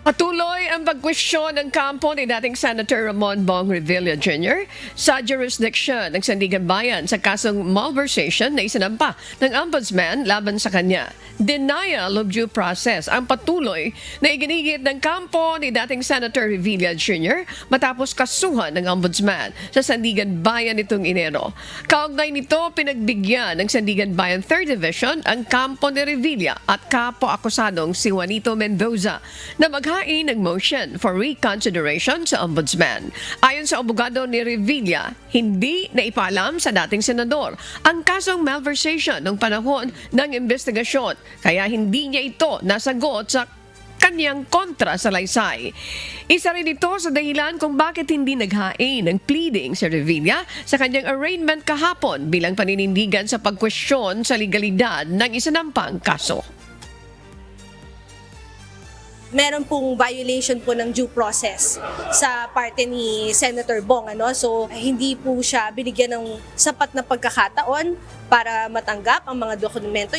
Patuloy ang pagkwestiyon ng kampo ni dating Senator Ramon Bong Revilla Jr. sa jurisdiction ng Sandigan Bayan sa kasong malversation na isinampa ng Ombudsman laban sa kanya. Denial of due process ang patuloy na iginigit ng kampo ni dating Senator Revilla Jr. matapos kasuhan ng Ombudsman sa Sandigan Bayan nitong Enero. Kaugnay nito, pinagbigyan ng Sandigan Bayan 3rd Division ang kampo ni Revilla at kapo-akusadong si Juanito Mendoza na maghain ng motion for reconsideration sa Ombudsman. Ayon sa abogado ni Revilla, hindi na ipaalam sa dating senador ang kasong malversation ng panahon ng investigasyon, kaya hindi niya ito nasagot sa kanyang kontra sa laysay. Isa rin ito sa dahilan kung bakit hindi naghain ng pleading si Revilla sa kanyang arraignment kahapon bilang paninindigan sa pagkwestiyon sa legalidad ng isinampang kaso. Meron pong violation po ng due process sa parte ni Senator Bong. So, hindi po siya binigyan ng sapat na pagkakataon para matanggap ang mga dokumento.